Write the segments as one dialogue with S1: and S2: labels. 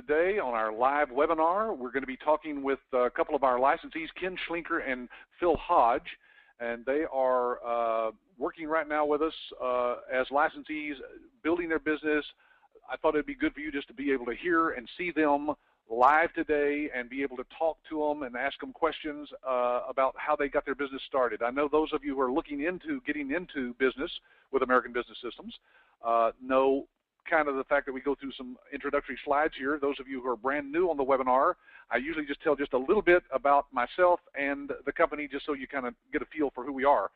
S1: today on our live webinar. We're going to be talking with a couple of our licensees, Ken Schlenker and Phil Hodge, and they are working right now with us as licensees, building their business. I thought it'd be good for you just to be able to hear and see them live today and be able to talk to them and ask them questions about how they got their business started. I know those of you who are looking into getting into business with American Business Systems know kind of the fact that we go through some introductory slides here. Those of you who are brand new on the webinar, I usually just tell just a little bit about myself and the company just so you kind of get a feel for who we are.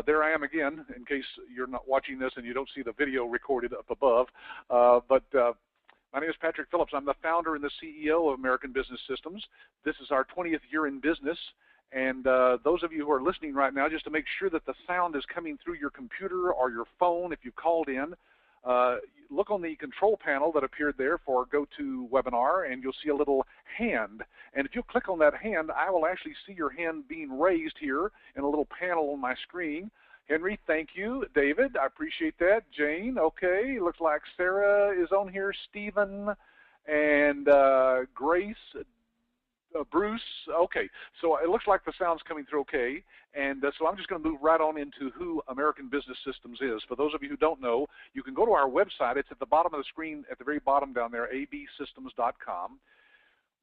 S1: There I am again, in case you're not watching this and you don't see the video recorded up above. My name is Patrick Phillips. I'm the founder and the CEO of American Business Systems. This is our 20th year in business. And those of you who are listening right now, just to make sure that the sound is coming through your computer or your phone if you called in, look on the control panel that appeared there for GoToWebinar, and you'll see a little hand. And if you click on that hand, I will actually see your hand being raised here in a little panel on my screen. Henry, thank you. David, I appreciate that. Jane, okay. Looks like Sarah is on here. Stephen and Grace. Bruce, okay, so it looks like the sound's coming through okay, and so I'm just going to move right on into who American Business Systems is. For those of you who don't know, you can go to our website. It's at the bottom of the screen, at the very bottom down there, absystems.com.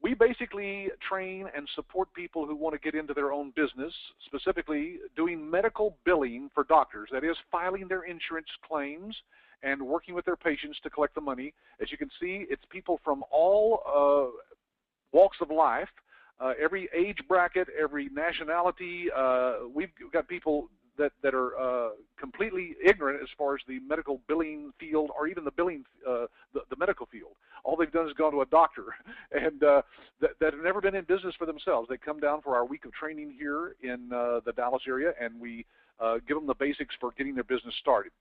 S1: We basically train and support people who want to get into their own business, specifically doing medical billing for doctors, that is, filing their insurance claims and working with their patients to collect the money. As you can see, it's people from all walks of life, every age bracket, every nationality. We've got people that are completely ignorant as far as the medical billing field or even the billing, the medical field. All they've done is gone to a doctor and that have never been in business for themselves. They come down for our week of training here in the Dallas area, and we give them the basics for getting their business started.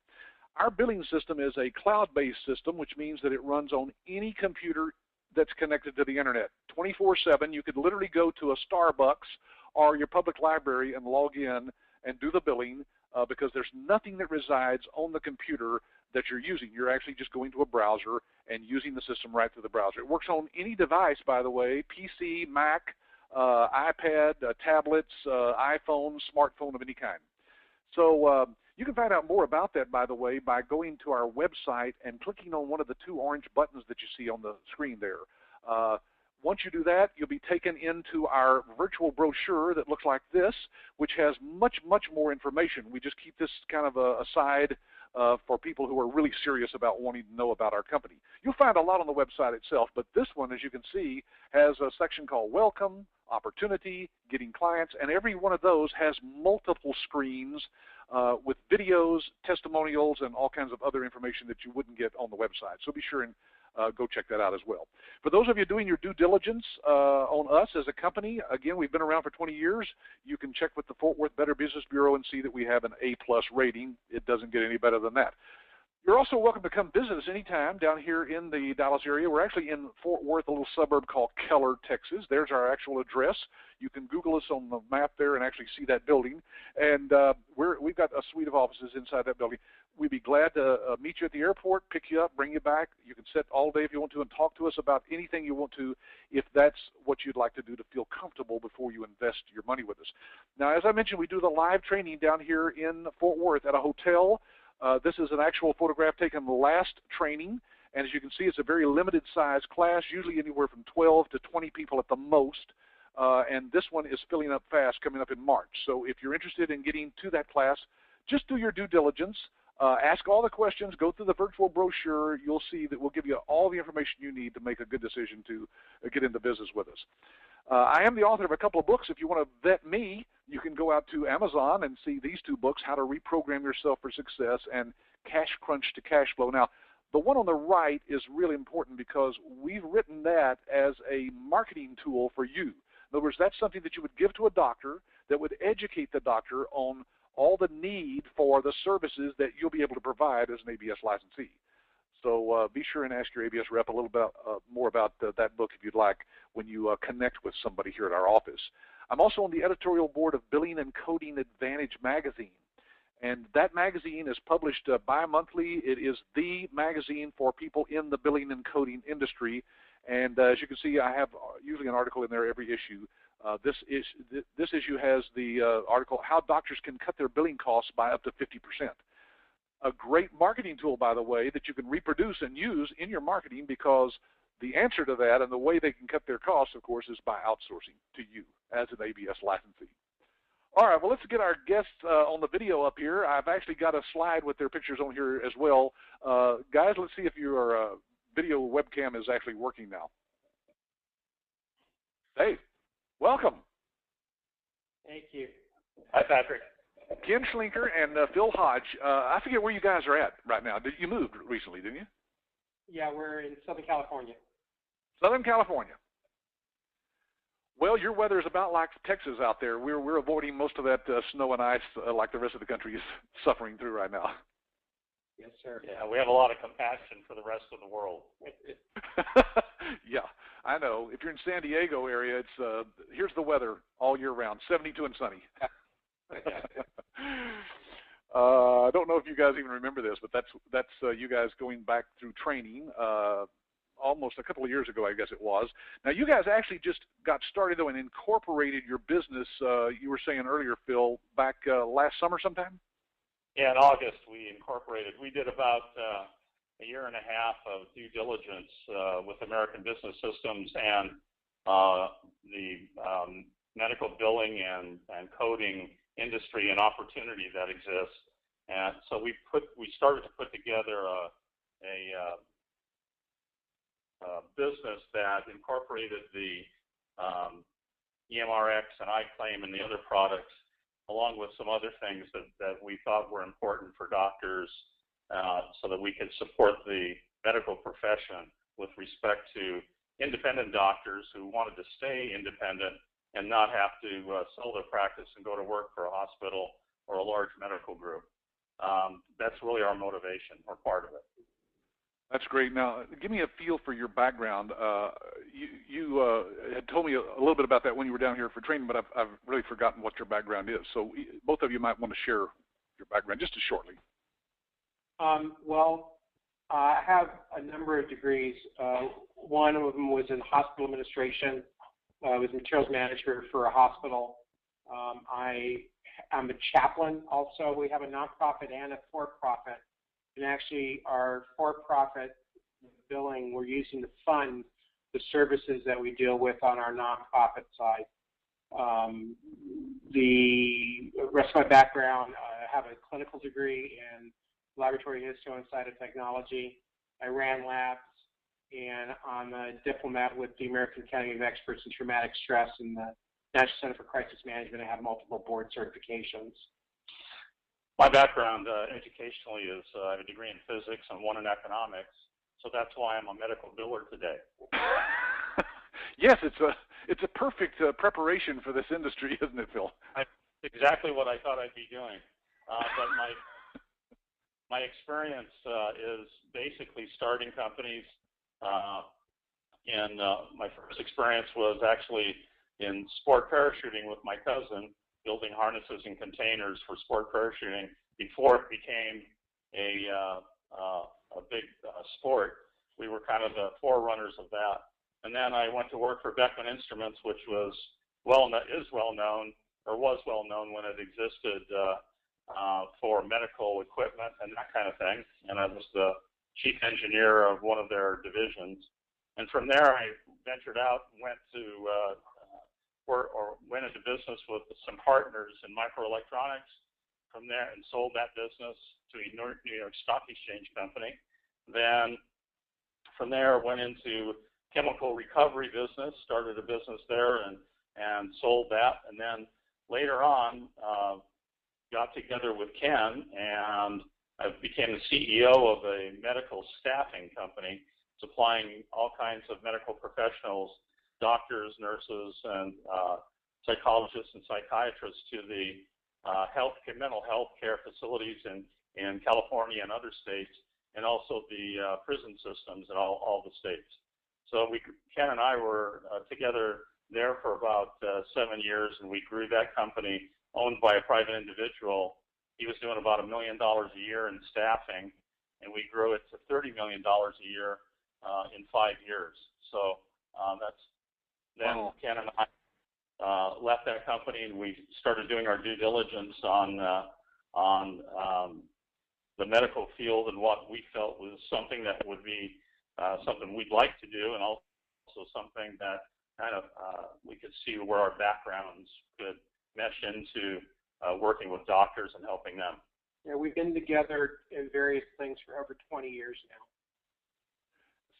S1: Our billing system is a cloud-based system, which means that it runs on any computer that's connected to the internet 24/7. You could literally go to a Starbucks or your public library and log in and do the billing because there's nothing that resides on the computer that you're using. You're actually just going to a browser and using the system right through the browser. It works on any device, by the way, PC, Mac, iPad, tablets, iPhone, smartphone of any kind. So you can find out more about that, by the way, by going to our website and clicking on one of the two orange buttons that you see on the screen there. Once you do that, you'll be taken into our virtual brochure that looks like this, which has much, much more information. We just keep this kind of aside for people who are really serious about wanting to know about our company. You'll find a lot on the website itself, but this one, as you can see, has a section called Welcome, Opportunity, Getting Clients, and every one of those has multiple screens with videos, testimonials, and all kinds of other information that you wouldn't get on the website. So be sure and go check that out as well. For those of you doing your due diligence on us as a company, again, we've been around for 20 years. You can check with the Fort Worth Better Business Bureau and see that we have an A+ rating. It doesn't get any better than that. You're also welcome to come visit us anytime down here in the Dallas area. We're actually in Fort Worth, a little suburb called Keller, Texas. There's our actual address. You can Google us on the map there and actually see that building. And we've got a suite of offices inside that building. We'd be glad to meet you at the airport, pick you up, bring you back. You can sit all day if you want to and talk to us about anything you want to, if that's what you'd like to do to feel comfortable before you invest your money with us. Now, as I mentioned, we do the live training down here in Fort Worth at a hotel. This is an actual photograph taken the last training, and as you can see, it's a very limited size class, usually anywhere from 12 to 20 people at the most, and this one is filling up fast coming up in March. So if you're interested in getting to that class, just do your due diligence, ask all the questions, go through the virtual brochure. You'll see that we'll give you all the information you need to make a good decision to get into business with us. I am the author of a couple of books. If you want to vet me, you can go out to Amazon and see these two books, How to Reprogram Yourself for Success and Cash Crunch to Cash Flow. Now, the one on the right is really important because we've written that as a marketing tool for you. In other words, that's something that you would give to a doctor that would educate the doctor on all the need for the services that you'll be able to provide as an ABS licensee. So be sure and ask your ABS rep a little bit more about that book if you'd like when you connect with somebody here at our office. I'm also on the editorial board of Billing and Coding Advantage magazine. And that magazine is published bi-monthly. It is the magazine for people in the billing and coding industry. And as you can see, I have usually an article in there every issue. This issue has the article, How Doctors Can Cut Their Billing Costs by Up to 50%. A great marketing tool, by the way, that you can reproduce and use in your marketing, because the answer to that and the way they can cut their costs, of course, is by outsourcing to you as an ABS licensee. All right, well, let's get our guests on the video up here. I've actually got a slide with their pictures on here as well. Guys, let's see if your video webcam is actually working now. Hey, welcome.
S2: Thank you. Hi, Patrick.
S1: Ken Schlenker and Phil Hodge. I forget where you guys are at right now. You moved recently, didn't you?
S2: Yeah, we're in Southern California.
S1: Southern California. Well, your weather is about like Texas out there. We're avoiding most of that snow and ice like the rest of the country is suffering through right now.
S2: Yes, sir. Yeah, we have a lot of compassion for the rest of the world.
S1: Yeah, I know. If you're in San Diego area, it's here's the weather all year round, 72 and sunny. I don't know if you guys even remember this, but that's you guys going back through training almost a couple of years ago, I guess it was. Now, you guys actually just got started, though, and incorporated your business, you were saying earlier, Phil, back last summer sometime?
S2: Yeah, in August we incorporated. We did about a year and a half of due diligence with American Business Systems and the medical billing and coding industry and opportunity that exists. And so we started to put together a business that incorporated the EMRX and iClaim and the other products, along with some other things that we thought were important for doctors, so that we could support the medical profession with respect to independent doctors who wanted to stay independent and not have to sell their practice and go to work for a hospital or a large medical group. That's really our motivation, or part of it.
S1: That's great. Now, give me a feel for your background. You had told me a little bit about that when you were down here for training, but I've really forgotten what your background is. So both of you might want to share your background just as shortly.
S3: Well, I have a number of degrees. One of them was in hospital administration. I was materials manager for a hospital. I'm a chaplain also. We have a nonprofit and a for-profit. And actually, our for-profit billing, we're using to fund the services that we deal with on our nonprofit side. The rest of my background, I have a clinical degree in laboratory history and cytotechnology. I ran labs, and I'm a diplomat with the American Academy of Experts in Traumatic Stress and the National Center for Crisis Management. I have multiple board certifications.
S2: My background educationally is I have a degree in physics and one in economics, so that's why I'm a medical biller today.
S1: Yes, it's a perfect preparation for this industry, isn't it, Phil?
S2: Exactly what I thought I'd be doing. But my experience is basically starting companies. My first experience was actually in sport parachuting with my cousin, building harnesses and containers for sport parachuting before it became a big sport. We were kind of the forerunners of that. And then I went to work for Beckman Instruments, which was well known when it existed for medical equipment and that kind of thing. And I was the chief engineer of one of their divisions. And from there, I ventured out and went into business with some partners in microelectronics. From there, and sold that business to a New York Stock Exchange company. Then from there, went into chemical recovery business, started a business there and sold that. And then later on, got together with Ken, and I became the CEO of a medical staffing company, supplying all kinds of medical professionals, doctors, nurses, and psychologists and psychiatrists to the mental health care facilities in California and other states, and also the prison systems in all the states. So Ken and I were together there for about 7 years, and we grew that company, owned by a private individual. He was doing about $1 million a year in staffing, and we grew it to $30 million a year in 5 years. So then Ken and I left that company, and we started doing our due diligence on the medical field and what we felt was something that would be something we'd like to do, and also something that kind of we could see where our backgrounds could mesh into working with doctors and helping them.
S3: Yeah, we've been together in various things for over 20 years now.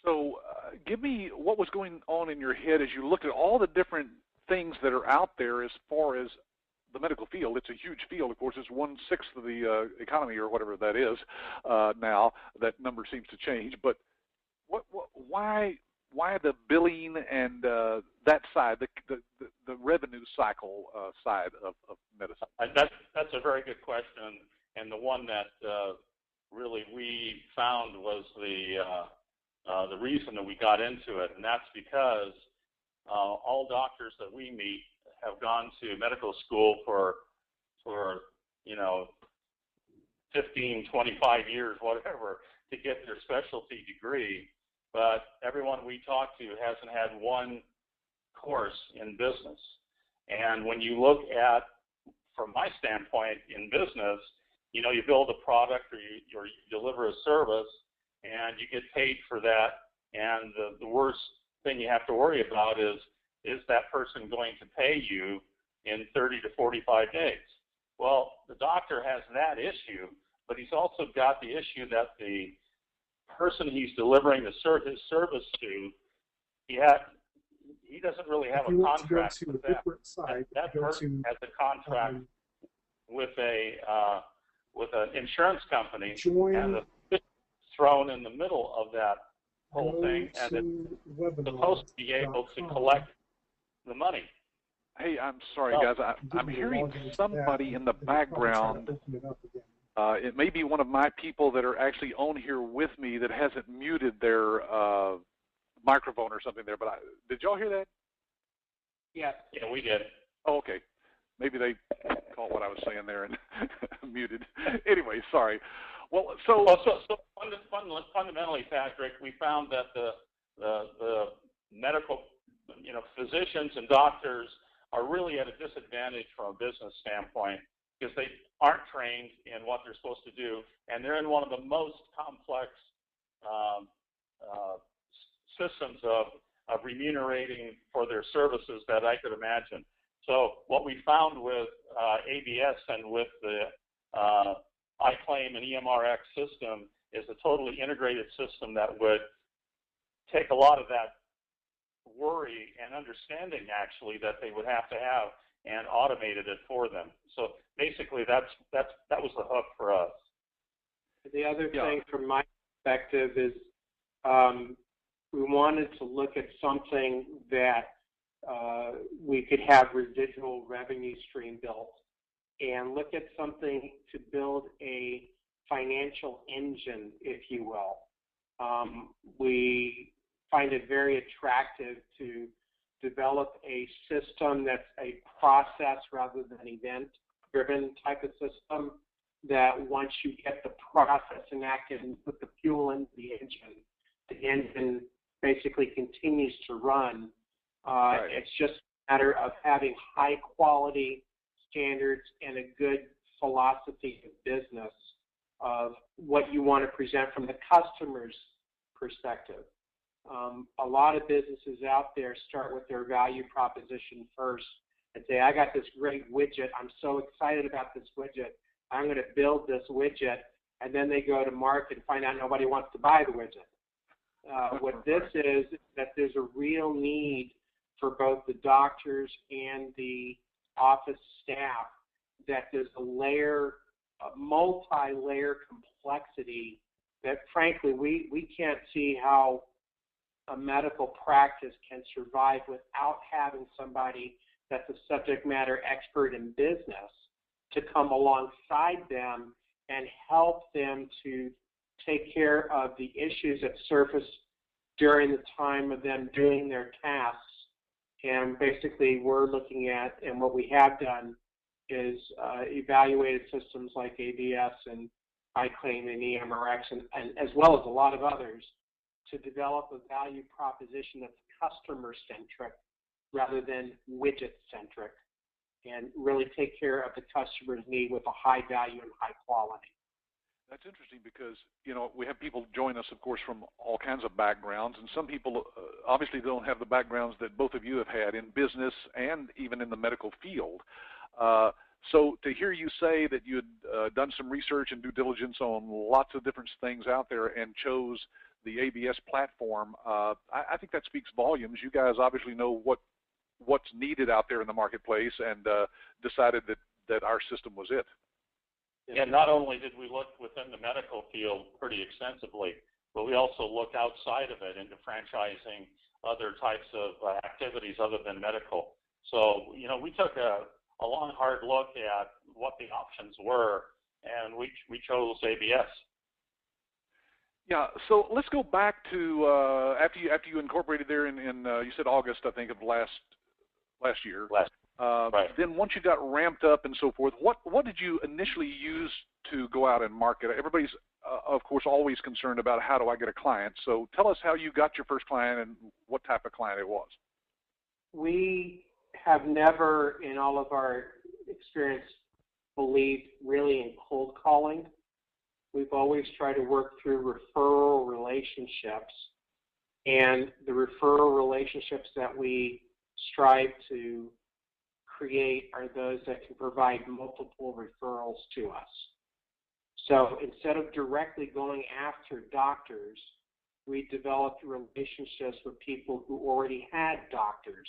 S1: So give me what was going on in your head as you looked at all the different things that are out there as far as the medical field. It's a huge field, of course. It's 1/6 of the economy or whatever that is now. That number seems to change. But why the billing and that side, the revenue cycle side of medicine?
S2: That's a very good question, and the one that really we found was the reason that we got into it, and that's because all doctors that we meet have gone to medical school for 15, 25 years, whatever, to get their specialty degree. But everyone we talk to hasn't had one course in business. And when you look at, from my standpoint, in business, you build a product or you deliver a service, and you get paid for that. And the worst thing you have to worry about is that person going to pay you in 30 to 45 days? Well, the doctor has that issue, but he's also got the issue that the person he's delivering his service to, he doesn't really have a contract with that. That person has a contract with an insurance company, and the fish is thrown in the middle of that whole thing, and it's supposed to be able to collect the money.
S1: Hey, I'm sorry, guys. I'm hearing somebody in the background. It may be one of my people that are actually on here with me that hasn't muted their microphone or something there. But did y'all hear that?
S3: Yeah.
S2: Yeah, we did.
S1: Oh, okay. Maybe they caught what I was saying there and muted. Anyway, sorry. Well, so fundamentally, Patrick, we found that the medical, physicians and doctors are really at a disadvantage from a business standpoint because they aren't trained in what they're supposed to do, and they're in one of the most complex systems of remunerating for their services that I could imagine. So what we found with ABS and with the iClaim and EMRX system is a totally integrated system that would take a lot of that worry and understanding actually that they would have to have and automated it for them. So basically that was the hook for us.
S3: The other thing from my perspective is we wanted to look at something that we could have residual revenue stream built and look at something to build a financial engine, if you will. We find it very attractive to develop a system that's a process rather than event-driven type of system that once you get the process enacted and put the fuel into the engine basically continues to run. Right. It's just a matter of having high quality standards and a good philosophy of business of what you want to present from the customer's perspective. A lot of businesses out there start with their value proposition first and say, I got this great widget. I'm so excited about this widget. I'm going to build this widget. And then they go to market and find out nobody wants to buy the widget. What this is that there's a real need for both the doctors and the office staff, that there's a multi-layer complexity that frankly we can't see how a medical practice can survive without having somebody that's a subject matter expert in business to come alongside them and help them to take care of the issues that surface during the time of them doing their tasks. And basically we're looking at, and what we have done is evaluated systems like ABS and iClaim and EMRX and as well as a lot of others to develop a value proposition that's customer-centric rather than widget-centric, and really take care of the customer's need with a high value and high quality.
S1: That's interesting because, we have people join us, of course, from all kinds of backgrounds, and some people obviously don't have the backgrounds that both of you have had in business and even in the medical field. So to hear you say that you had done some research and due diligence on lots of different things out there and chose the ABS platform, I think that speaks volumes. You guys obviously know what's needed out there in the marketplace and decided that our system was it.
S2: Yeah, not only did we look within the medical field pretty extensively, but we also looked outside of it into franchising other types of activities other than medical. So, we took a long, hard look at what the options were, and we chose ABS.
S1: Yeah, so let's go back to after you incorporated there in you said August, I think, of last year.
S2: Right.
S1: Then once you got ramped up and so forth, what did you initially use to go out and market? Everybody's, of course, always concerned about how do I get a client. So tell us how you got your first client and what type of client it was.
S3: We have never, in all of our experience, believed really in cold calling. We've always tried to work through referral relationships, and the referral relationships that we strive to create are those that can provide multiple referrals to us. So instead of directly going after doctors, we developed relationships with people who already had doctors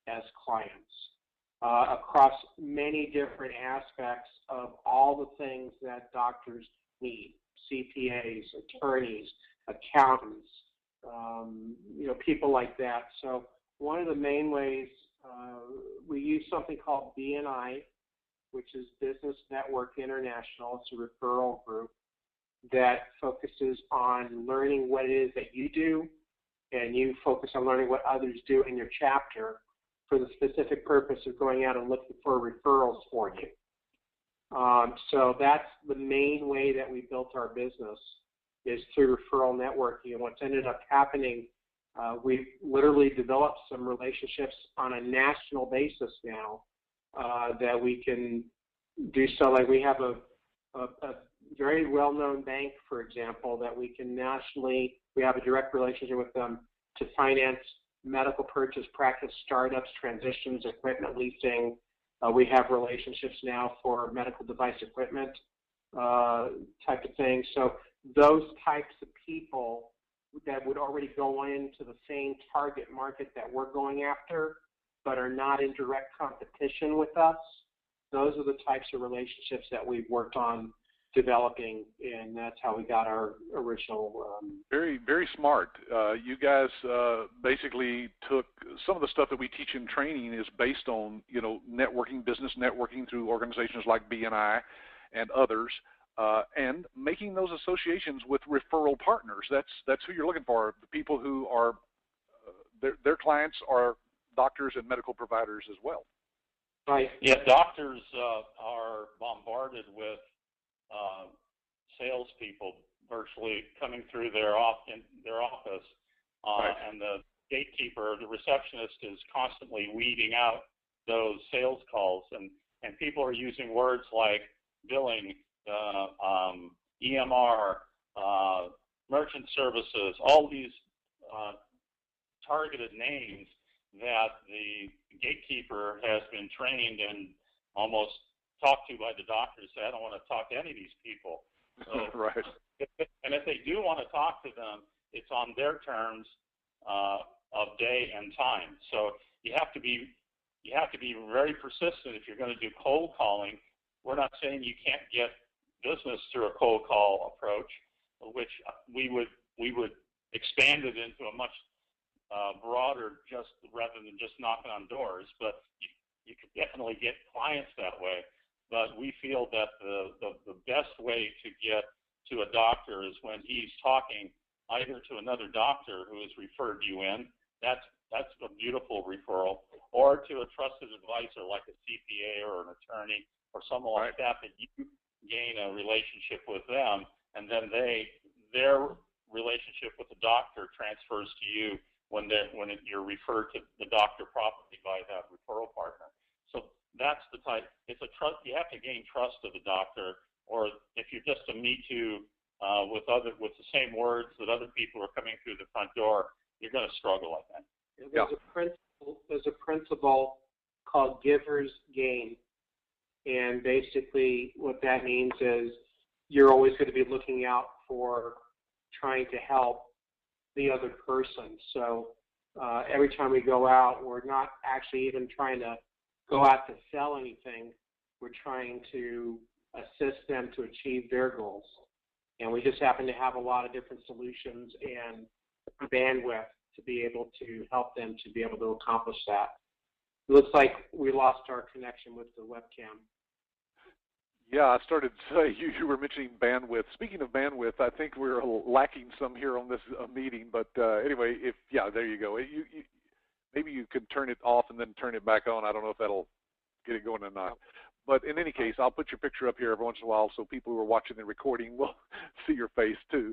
S3: as clients across many different aspects of all the things that doctors need: CPAs, attorneys, accountants, people like that. So one of the main ways we use something called BNI, which is Business Network International. It's a referral group that focuses on learning what it is that you do, and you focus on learning what others do in your chapter for the specific purpose of going out and looking for referrals for you. So that's the main way that we built our business, is through referral networking. And what's ended up happening, we've literally developed some relationships on a national basis now that we can do so. Like we have a very well-known bank, for example, that we can nationally, we have a direct relationship with them to finance medical purchase, practice startups, transitions, equipment leasing. We have relationships now for medical device equipment type of thing. So those types of people that would already go into the same target market that we're going after, but are not in direct competition with us, those are the types of relationships that we've worked on developing, and that's how we got our original.
S1: Very, very smart. You guys basically took some of the stuff that we teach in training is based on, networking, business networking through organizations like BNI and others, and making those associations with referral partners. That's who you're looking for. The people who are their clients are doctors and medical providers as well.
S3: Right.
S2: Yeah, doctors are bombarded with salespeople virtually coming through their office,
S1: right.
S2: And the gatekeeper, the receptionist, is constantly weeding out those sales calls, and people are using words like billing, EMR, merchant services, all these targeted names that the gatekeeper has been trained and almost talked to by the doctors. Say, I don't want to talk to any of these people. So,
S1: right.
S2: And if they do want to talk to them, it's on their terms of day and time. So you have to be very persistent if you're going to do cold calling. We're not saying you can't get business through a cold call approach, which we would expand it into a much broader, just rather than just knocking on doors. But you could definitely get clients that way. But we feel that the best way to get to a doctor is when he's talking either to another doctor who has referred you in. That's a beautiful referral, or to a trusted advisor like a CPA or an attorney or someone like that you gain a relationship with them, and then their relationship with the doctor transfers to you when you're referred to the doctor properly by that referral partner. So that's the type. It's a trust. You have to gain trust of the doctor, or if you're just a me too with the same words that other people are coming through the front door, you're going to struggle, I think.
S3: There's a principle called giver's gain, and basically what that means is you're always going to be looking out for trying to help the other person. So every time we go out, we're not actually even trying to go out to sell anything. We're trying to assist them to achieve their goals. And we just happen to have a lot of different solutions and bandwidth to be able to help them to be able to accomplish that. It looks like we lost our connection with the webcam.
S1: Yeah, I started to say, you were mentioning bandwidth. Speaking of bandwidth, I think we're lacking some here on this meeting. But anyway, there you go. Maybe you could turn it off and then turn it back on. I don't know if that'll get it going or not. But in any case, I'll put your picture up here every once in a while so people who are watching the recording will see your face too.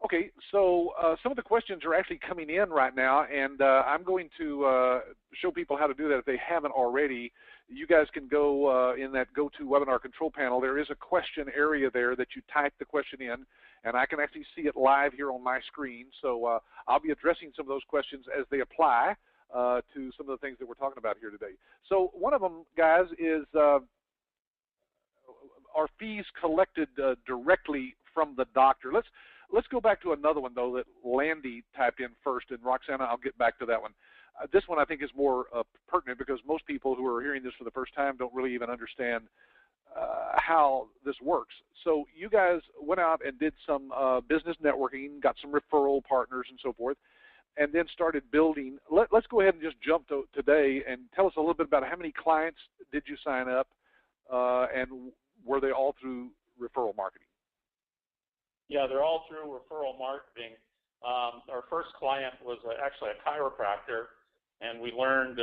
S1: Okay, so some of the questions are actually coming in right now, and I'm going to show people how to do that if they haven't already. You guys can go in that GoToWebinar control panel. There is a question area there that you type the question in, and I can actually see it live here on my screen. So I'll be addressing some of those questions as they apply to some of the things that we're talking about here today. So one of them, guys, is are fees collected directly from the doctor? Let's go back to another one, though, that Landy typed in first, and Roxana, I'll get back to that one. This one I think is more pertinent because most people who are hearing this for the first time don't really even understand how this works. So you guys went out and did some business networking, got some referral partners and so forth, and then started building. Let's go ahead and just jump to today and tell us a little bit about how many clients did you sign up, and were they all through referral marketing?
S2: Yeah, they're all through referral marketing. Our first client was actually a chiropractor, and we learned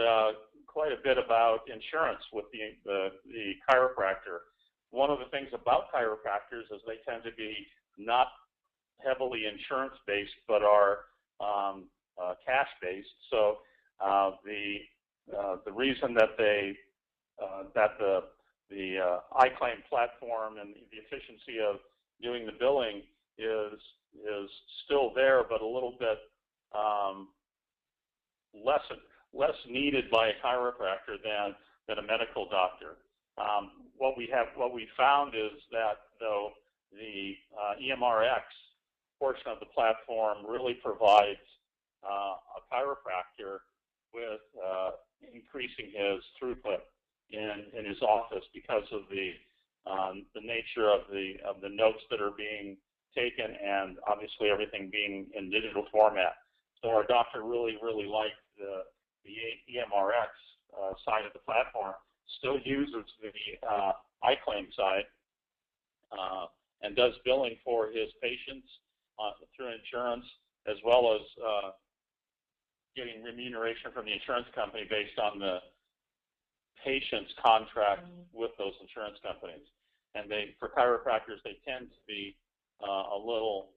S2: quite a bit about insurance with the chiropractor. One of the things about chiropractors is they tend to be not heavily insurance-based, but are cash-based. So the reason that the iClaim platform and the efficiency of doing the billing is still there, but a little bit less needed by a chiropractor than a medical doctor. What we found is that though the EMRX portion of the platform really provides a chiropractor with increasing his throughput in his office because of the nature of the notes that are being taken, and obviously everything being in digital format. So our doctor really liked the EMRX side of the platform. Still uses the iClaim side and does billing for his patients through insurance, as well as getting remuneration from the insurance company based on the patient's contract with those insurance companies. And for chiropractors, they tend to be a little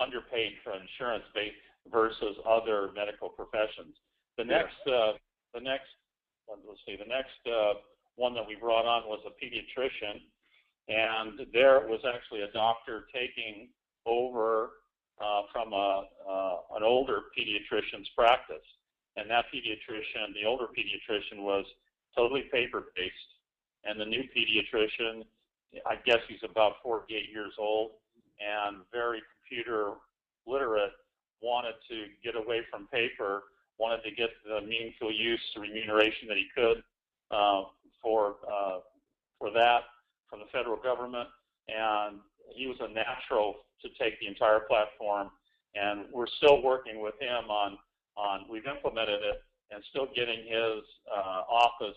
S2: underpaid for insurance versus other medical professions. The next one that we brought on was a pediatrician, and there it was actually a doctor taking over from an older pediatrician's practice. And that pediatrician, the older pediatrician, was totally paper-based, and the new pediatrician, I guess he's about 48 years old and very computer literate, wanted to get away from paper, wanted to get the meaningful use remuneration that he could for that from the federal government, and he was a natural to take the entire platform. And we're still working with him on we've implemented it and still getting his office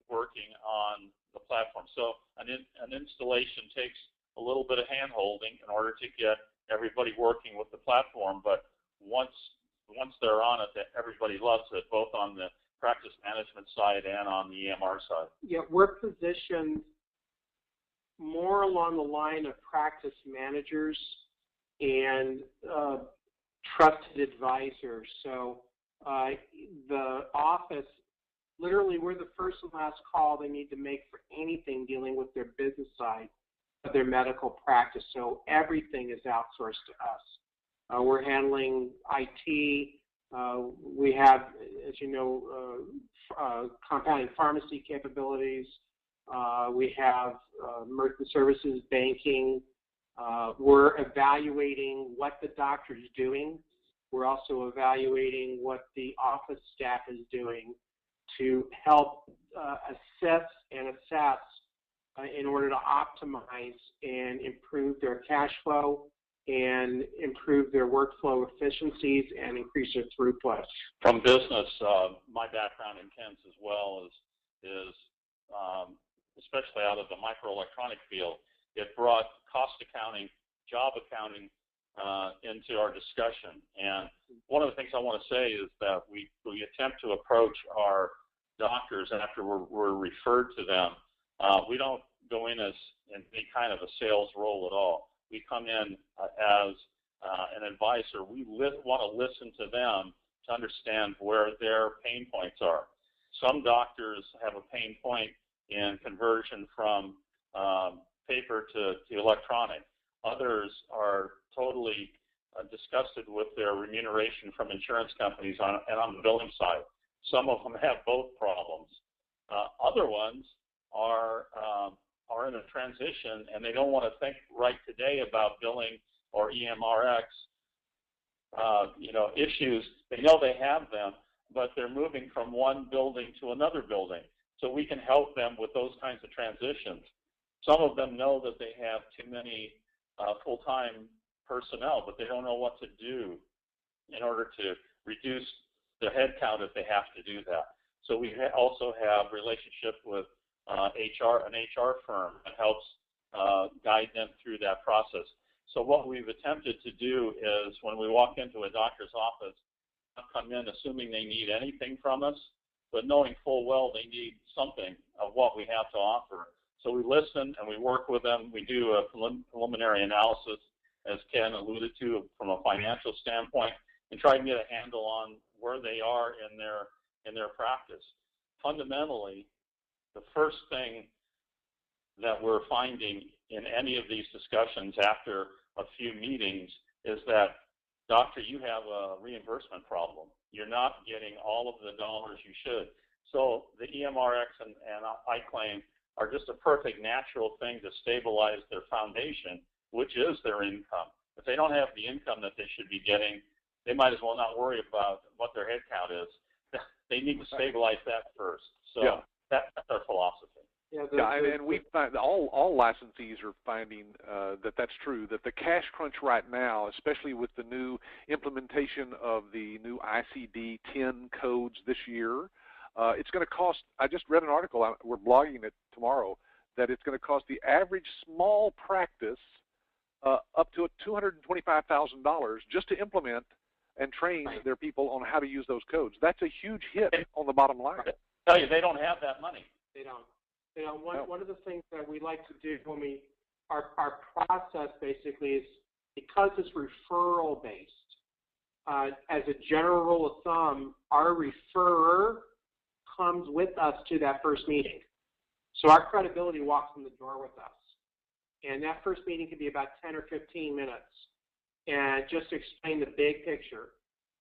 S2: working on the platform. So an installation takes a little bit of hand-holding in order to get everybody working with the platform, but once they're on it, everybody loves it, both on the practice management side and on the EMR side.
S3: Yeah, we're positioned more along the line of practice managers and trusted advisors. So the office, literally, we're the first and last call they need to make for anything dealing with their business side of their medical practice. So everything is outsourced to us. We're handling IT. We have, as you know, compounding pharmacy capabilities. We have merchant services, banking. We're evaluating what the doctor is doing. We're also evaluating what the office staff is doing to help assess and assess in order to optimize and improve their cash flow and improve their workflow efficiencies and increase their throughput.
S2: From business, my background in Ken's as well is especially out of the microelectronic field, it brought cost accounting, job accounting into our discussion. And one of the things I want to say is that we attempt to approach our doctors after we're referred to them. We don't go in as in any kind of a sales role at all. We come in as an advisor. We want to listen to them to understand where their pain points are. Some doctors have a pain point in conversion from paper to electronic. Others are totally disgusted with their remuneration from insurance companies and on the billing side. Some of them have both problems. Other ones are in a transition and they don't want to think right today about billing or EMRX issues. They know they have them, but they're moving from one building to another building. So we can help them with those kinds of transitions. Some of them know that they have too many full-time personnel, but they don't know what to do in order to reduce their headcount if they have to do that. So we also have relationship with an HR firm that helps guide them through that process. So what we've attempted to do is when we walk into a doctor's office, not come in assuming they need anything from us, but knowing full well they need something of what we have to offer. So we listen and we work with them. We do a preliminary analysis, as Ken alluded to, from a financial standpoint, and try and get a handle on where they are in their practice. Fundamentally, the first thing that we're finding in any of these discussions after a few meetings is that, doctor, you have a reimbursement problem. You're not getting all of the dollars you should. So the EMRX and iClaim are just a perfect natural thing to stabilize their foundation, which is their income. If they don't have the income that they should be getting, they might as well not worry about what their head count is. They need to stabilize that first. So
S1: yeah.
S2: That's our philosophy.
S1: And we find all licensees are finding that's true, that the cash crunch right now, especially with the new implementation of the new ICD-10 codes this year, it's going to cost, I just read an article, we're blogging it tomorrow, that it's going to cost the average small practice up to $225,000 just to implement and train their people on how to use those codes. That's a huge hit on the bottom line.
S2: I tell you, they don't have that money.
S3: They don't. One of the things that we like to do when our process basically is, because it's referral based, as a general rule of thumb, our referrer comes with us to that first meeting. So our credibility walks in the door with us. And that first meeting can be about 10 or 15 minutes, and just to explain the big picture.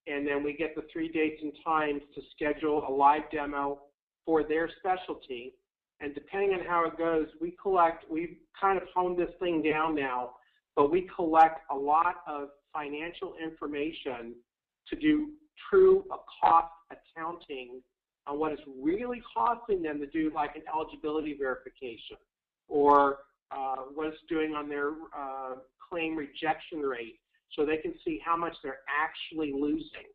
S3: And then we get the 3 dates and times to schedule a live demo for their specialty. And depending on how it goes, we've kind of honed this thing down now, but we collect a lot of financial information to do true cost accounting on what it's really costing them to do, like an eligibility verification, or what it's doing on their claim rejection rate, so they can see how much they're actually losing.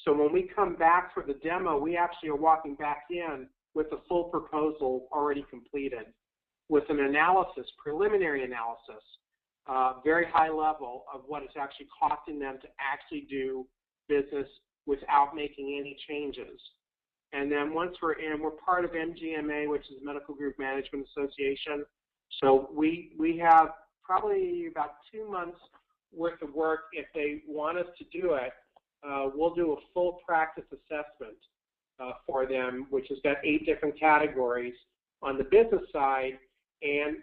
S3: So when we come back for the demo, we actually are walking back in with a full proposal already completed, with an analysis, preliminary analysis, very high level of what it's actually costing them to actually do business without making any changes. And then once we're in, we're part of MGMA, which is Medical Group Management Association. So we have probably about 2 months worth of work. If they want us to do it, we'll do a full practice assessment for them, which has got 8 different categories on the business side. And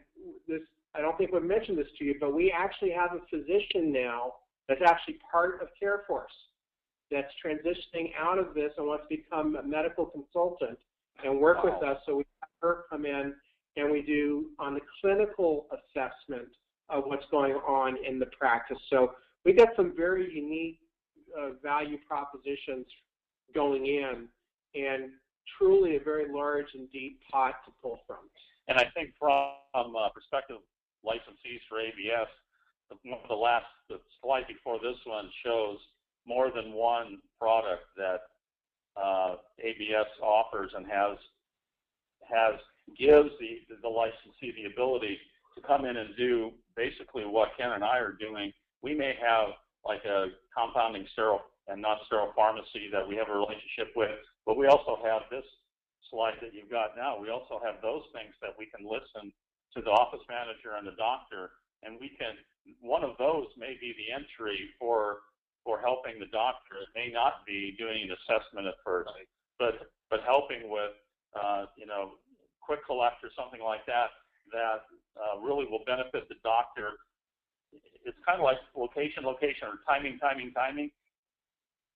S3: this, I don't think we've mentioned this to you, but we actually have a physician now that's actually part of CareForce that's transitioning out of this and wants to become a medical consultant and work with us. So we have her come in and we do on the clinical assessment of what's going on in the practice. So we got some very unique value propositions going in, and truly a very large and deep pot to pull from.
S2: And I think from prospective licensees for ABS, the slide before this one shows more than one product that ABS offers and gives the licensee the ability to come in and do basically what Ken and I are doing. We may have like a compounding sterile and non-sterile pharmacy that we have a relationship with, but we also have this slide that you've got now. We also have those things that we can listen to the office manager and the doctor, and we can, one of those may be the entry for helping the doctor. It may not be doing an assessment at first, but helping with quick collect or something like that really will benefit the doctor. It's kind of like location, or timing.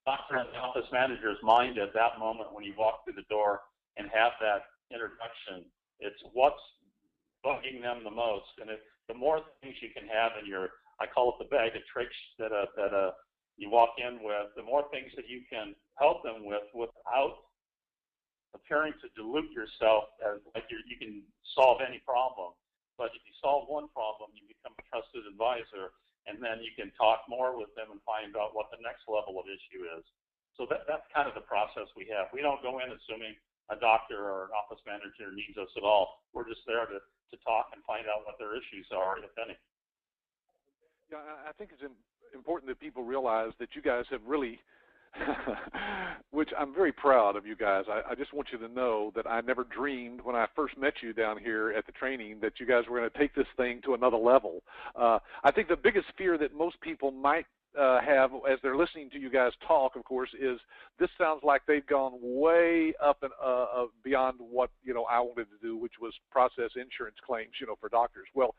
S2: Doctor and the office manager's mind at that moment when you walk through the door and have that introduction, it's what's bugging them the most. And the more things you can have in your, I call it the bag of tricks that you walk in with, the more things that you can help them with without appearing to dilute yourself as like you can solve any problem. But if you solve one problem, you become a trusted advisor, and then you can talk more with them and find out what the next level of issue is. So that's kind of the process we have. We don't go in assuming a doctor or an office manager needs us at all. We're just there to talk and find out what their issues are, if any.
S1: Yeah, I think it's important that people realize that you guys have really, which I'm very proud of you guys. I just want you to know that I never dreamed when I first met you down here at the training that you guys were going to take this thing to another level. I think the biggest fear that most people might have as they're listening to you guys talk, of course, is this sounds like they've gone way up and beyond what I wanted to do, which was process insurance claims, for doctors. Well,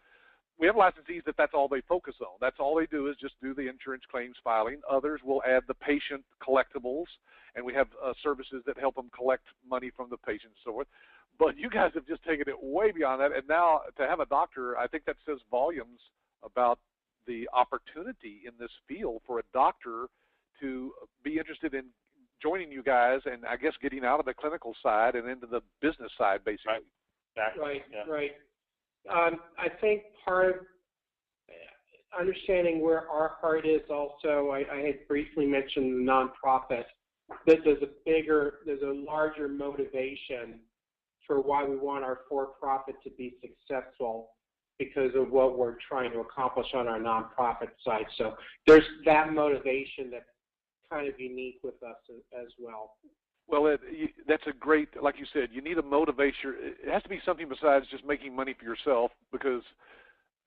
S1: we have licensees that's all they focus on. That's all they do is just do the insurance claims filing. Others will add the patient collectibles, and we have services that help them collect money from the patient and so forth. But you guys have just taken it way beyond that, and now to have a doctor, I think that says volumes about the opportunity in this field for a doctor to be interested in joining you guys and I guess getting out of the clinical side and into the business side, basically.
S2: Right.
S3: Right. I think part of understanding where our heart is also, I had briefly mentioned the nonprofit, that there's a larger motivation for why we want our for-profit to be successful because of what we're trying to accomplish on our nonprofit side. So there's that motivation that's kind of unique with us as well.
S1: Well, that's a great, like you said, you need a motivation. It has to be something besides just making money for yourself, because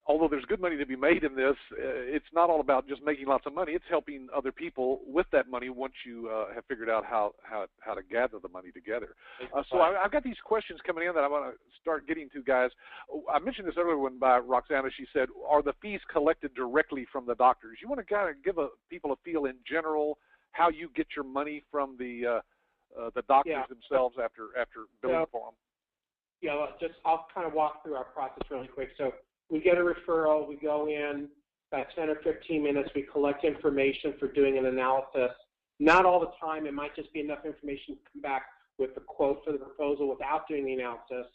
S1: although there's good money to be made in this, it's not all about just making lots of money. It's helping other people with that money once you have figured out how to gather the money together. So I've got these questions coming in that I want to start getting to, guys. I mentioned this earlier when by Roxana. She said, are the fees collected directly from the doctors? You want to kind of give people a feel in general how you get your money from the doctors themselves after billing for them?
S3: Yeah, I'll kind of walk through our process really quick. So we get a referral, we go in, about 10 or 15 minutes, we collect information for doing an analysis. Not all the time, it might just be enough information to come back with the quote for the proposal without doing the analysis.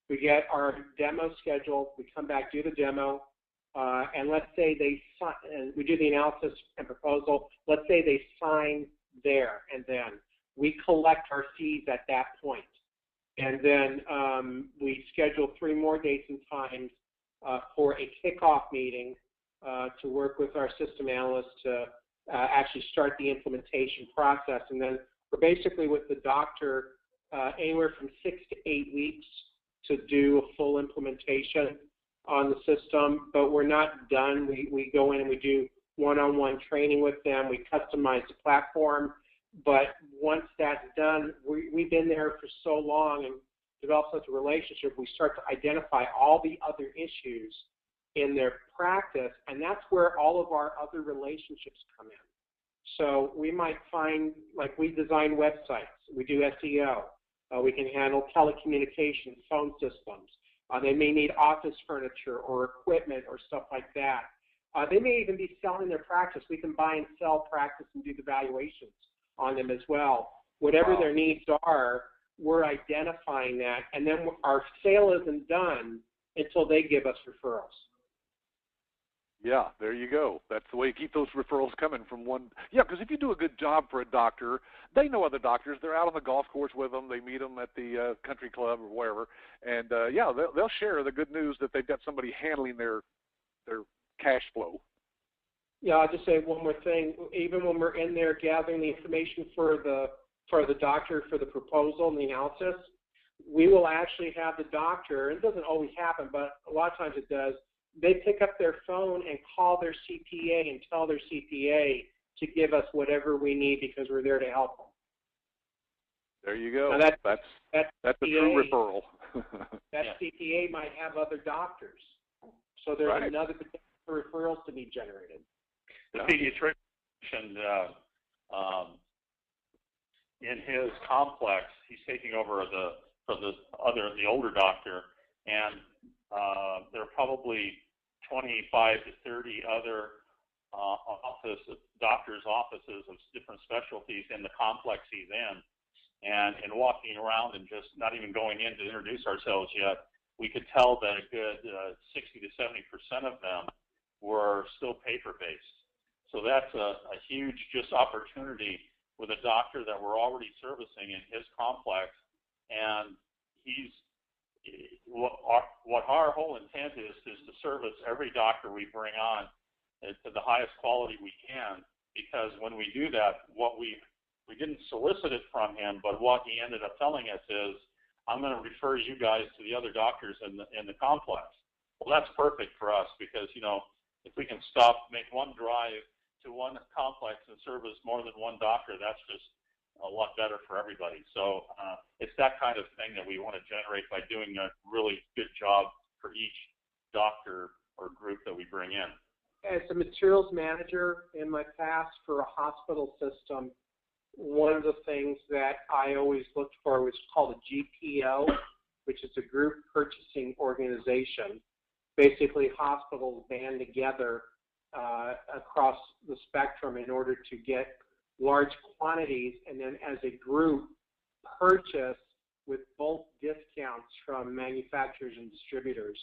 S3: We get our demo scheduled, we come back, do the demo, and let's say they sign, and we do the analysis and proposal, let's say they sign there, and then we collect our fees at that point. And then we schedule 3 more dates and times for a kickoff meeting to work with our system analysts to actually start the implementation process. And then we're basically with the doctor anywhere from 6 to 8 weeks to do a full implementation. on the system, but we're not done. We go in and we do one-on-one training with them. We customize the platform. But once that's done, we've been there for so long and developed such a relationship, we start to identify all the other issues in their practice, and that's where all of our other relationships come in. So we might find, like, we design websites, we do SEO, we can handle telecommunications, phone systems. They may need office furniture or equipment or stuff like that. They may even be selling their practice. We can buy and sell practice and do the valuations on them as well. Whatever their needs are, we're identifying that, and then our sale isn't done until they give us referrals.
S1: Yeah, there you go. That's the way you keep those referrals coming from one. Yeah, because if you do a good job for a doctor, they know other doctors. They're out on the golf course with them. They meet them at the country club or wherever. And, yeah, they'll share the good news that they've got somebody handling their cash flow.
S3: Yeah, I'll just say one more thing. Even when we're in there gathering the information for the doctor for the proposal and the analysis, we will actually have the doctor, and it doesn't always happen, but a lot of times it does, they pick up their phone and call their CPA and tell their CPA to give us whatever we need because we're there to help them.
S1: There you go.
S3: Now
S1: that's a true referral.
S3: That CPA might have other doctors. So there's another potential referrals to be generated.
S2: The pediatrician, in his complex, he's taking over the older doctor, and there are probably 25 to 30 other doctors' offices of different specialties in the complex he's in. And in walking around and just not even going in to introduce ourselves yet, we could tell that a good 60 to 70% of them were still paper-based. So that's a huge just opportunity with a doctor that we're already servicing in his complex. And what our whole intent is to service every doctor we bring on to the highest quality we can, because when we do that, we didn't solicit it from him, but what he ended up telling us is, I'm going to refer you guys to the other doctors in the complex. Well, that's perfect for us because, if we can make one drive to one complex and service more than one doctor, that's just a lot better for everybody. So it's that kind of thing that we want to generate by doing a really good job for each doctor or group that we bring in.
S3: As a materials manager in my past for a hospital system, one of the things that I always looked for was called a GPO, which is a group purchasing organization. Basically, hospitals band together across the spectrum in order to get large quantities, and then as a group purchase with bulk discounts from manufacturers and distributors.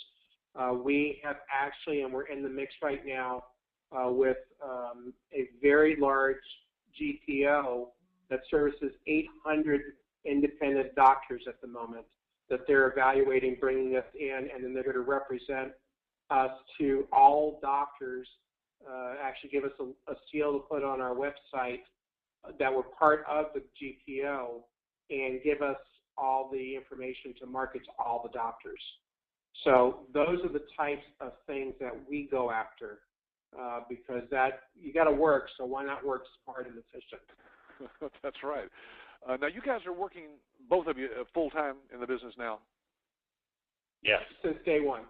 S3: We have actually, and we're in the mix right now with a very large GPO that services 800 independent doctors at the moment that they're evaluating bringing us in, and then they're going to represent us to all doctors, actually give us a seal to put on our website that we're part of the GPO, and give us all the information to market to all the doctors. So those are the types of things that we go after because that you got to work, so why not work smart and efficient?
S1: That's right. Now, you guys are working, both of you, full-time in the business now?
S2: Yes.
S3: Since day one.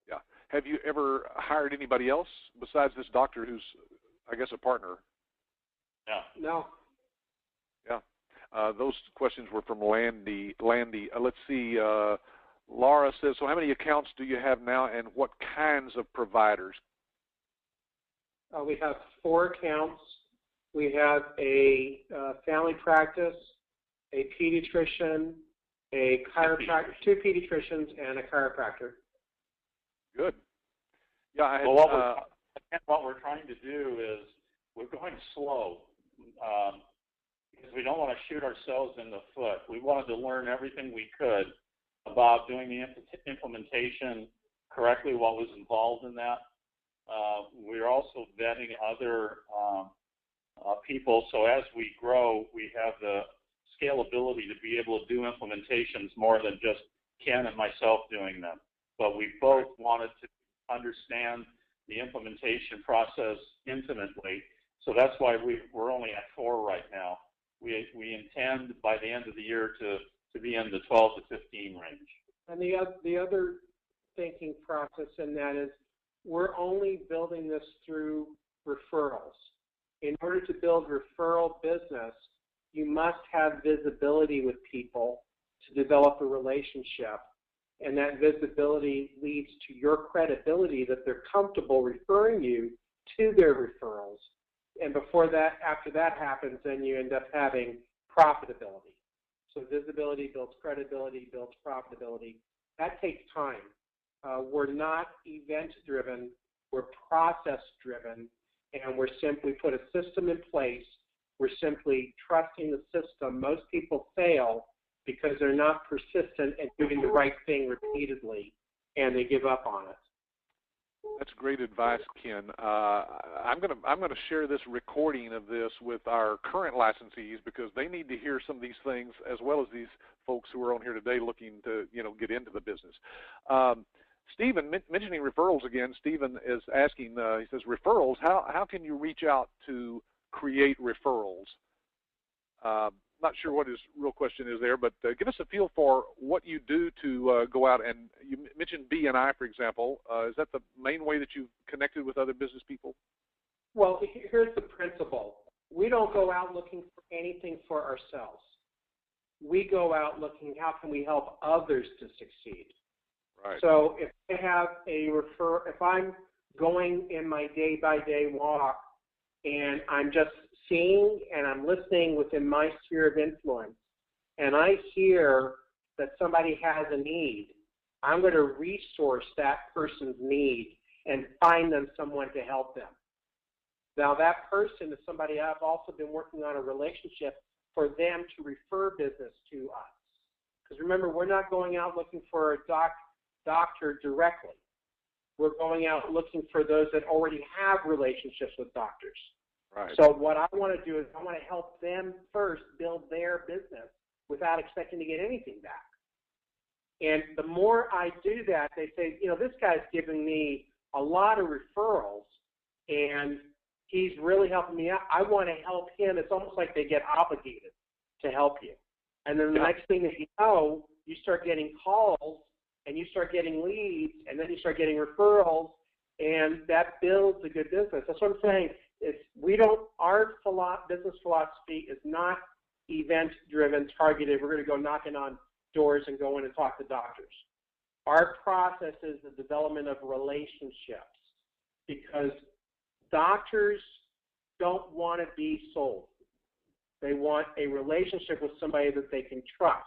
S1: Yeah. Have you ever hired anybody else besides this doctor who's, I guess, a partner?
S3: No.
S1: Yeah. Those questions were from Landy. Let's see. Laura says, so how many accounts do you have now, and what kinds of providers?
S3: We have 4 accounts. We have a family practice, a pediatrician, a chiropractor, 2 pediatricians, and a chiropractor.
S1: Good. Yeah.
S2: What we're trying to do is we're going slow because we don't want to shoot ourselves in the foot. We wanted to learn everything we could about doing the implementation correctly, what was involved in that. We're also vetting other people, so as we grow, we have the scalability to be able to do implementations more than just Ken and myself doing them. But we both wanted to understand the implementation process intimately. So that's why we're only at 4 right now. We intend by the end of the year to be in the 12 to 15 range.
S3: And the other thinking process in that is we're only building this through referrals. In order to build referral business, you must have visibility with people to develop a relationship. And that visibility leads to your credibility that they're comfortable referring you to their referrals. And after that happens, then you end up having profitability. So visibility builds credibility, builds profitability. That takes time. We're not event-driven, we're process-driven, and we're simply put a system in place. We're simply trusting the system. Most people fail because they're not persistent in doing the right thing repeatedly, and they give up on it.
S1: That's great advice, Ken. I'm gonna share this recording of this with our current licensees because they need to hear some of these things as well as these folks who are on here today looking to get into the business. Stephen, mentioning referrals again, Stephen is asking. He says, referrals. How can you reach out to create referrals? Not sure what his real question is there, but give us a feel for what you do to go out and you mentioned BNI, for example. Is that the main way that you've connected with other business people?
S3: Well, here's the principle. We don't go out looking for anything for ourselves. We go out looking how can we help others to succeed.
S1: Right.
S3: So if I have if I'm going in my day-by-day walk and I'm just seeing and I'm listening within my sphere of influence, and I hear that somebody has a need, I'm going to resource that person's need and find them someone to help them. Now, that person is somebody I've also been working on a relationship for them to refer business to us. Because remember, we're not going out looking for a doctor directly. We're going out looking for those that already have relationships with doctors.
S1: Right.
S3: So what I want to do is I want to help them first build their business without expecting to get anything back. And the more I do that, they say, this guy's giving me a lot of referrals, and he's really helping me out. I want to help him. It's almost like they get obligated to help you. And then the next thing that you know, you start getting calls, and you start getting leads, and then you start getting referrals, and that builds a good business. That's what I'm saying. Our business philosophy is not event-driven, targeted. We're going to go knocking on doors and go in and talk to doctors. Our process is the development of relationships because doctors don't want to be sold. They want a relationship with somebody that they can trust.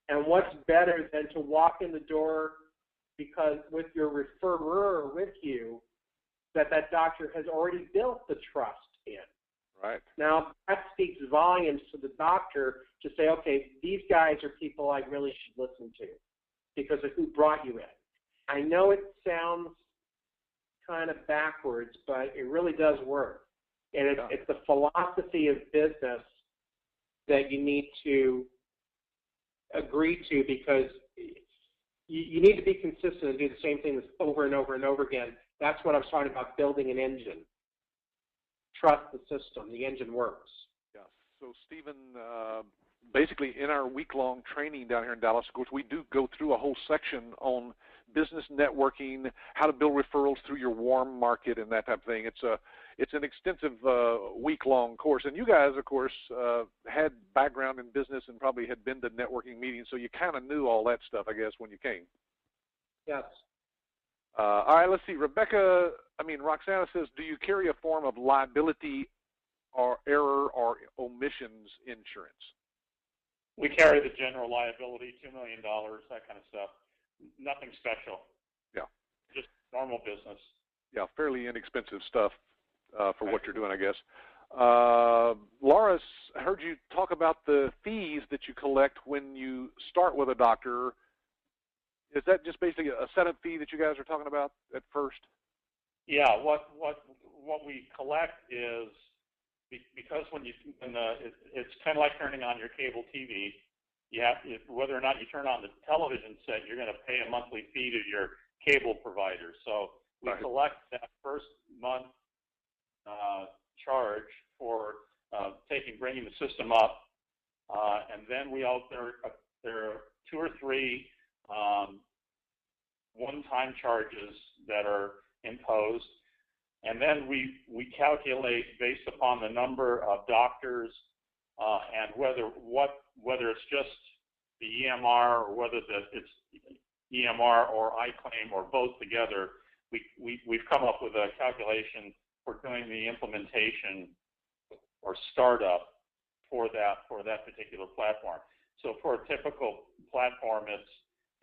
S3: And what's better than to walk in the door because with your referrer with you, that doctor has already built the trust in.
S1: Right.
S3: Now, that speaks volumes to the doctor to say, okay, these guys are people I really should listen to because of who brought you in. I know it sounds kind of backwards, but it really does work. And it's the philosophy of business that you need to agree to because you need to be consistent and do the same thing over and over and over again. That's what I was talking about, building an engine. Trust the system. The engine works.
S1: Yeah. So, Stephen, basically in our week-long training down here in Dallas, of course, we do go through a whole section on business networking, how to build referrals through your warm market and that type of thing. It's an extensive week-long course. And you guys, of course, had background in business and probably had been to networking meetings, so you kind of knew all that stuff, I guess, when you came.
S3: Yes.
S1: All right, let's see. Roxana says, do you carry a form of liability or error or omissions insurance?
S2: We carry the general liability, $2 million, that kind of stuff. Nothing special.
S1: Yeah.
S2: Just normal business.
S1: Yeah, fairly inexpensive stuff for what you're doing, I guess. Laura, I heard you talk about the fees that you collect when you start with a doctor. Is that just basically a setup fee that you guys are talking about at first?
S2: Yeah, what we collect is because it's kind of like turning on your cable TV. Whether or not you turn on the television set, you're going to pay a monthly fee to your cable provider. So We collect that first month charge for bringing the system up, and then there are 2 or 3 one-time charges that are imposed, and then we calculate based upon the number of doctors and whether it's just the EMR or whether it's EMR or iClaim or both together. We've come up with a calculation for doing the implementation or startup for that particular platform. So for a typical platform, it's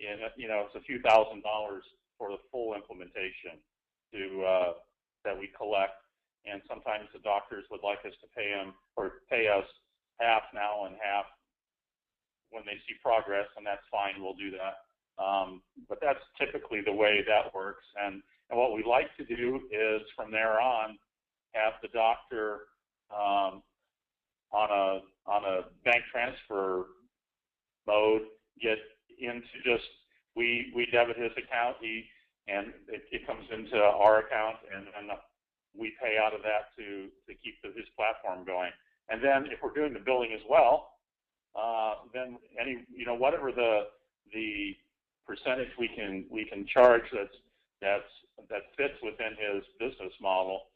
S2: a few $1,000s for the full implementation that we collect, and sometimes the doctors would like us to pay us half now and half when they see progress, and that's fine. We'll do that. But that's typically the way that works. And what we like to do is from there on have the doctor on a bank transfer mode get into just we debit his account, and it comes into our account, and then we pay out of that to keep his platform going. And then if we're doing the billing as well, then whatever the percentage we can charge that fits within his business model.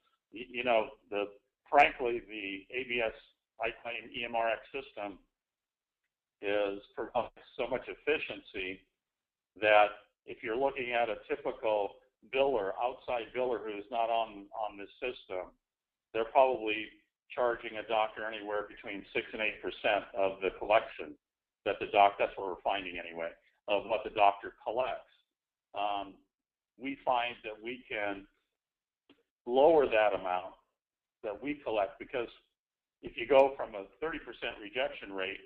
S2: Frankly, the ABS iClaim EMRX system provides so much efficiency that if you're looking at a typical outside biller who's not on this system, they're probably charging a doctor anywhere between 6 and 8% of the collection that's what we're finding anyway, of what the doctor collects. We find that we can lower that amount that we collect, because if you go from a 30% rejection rate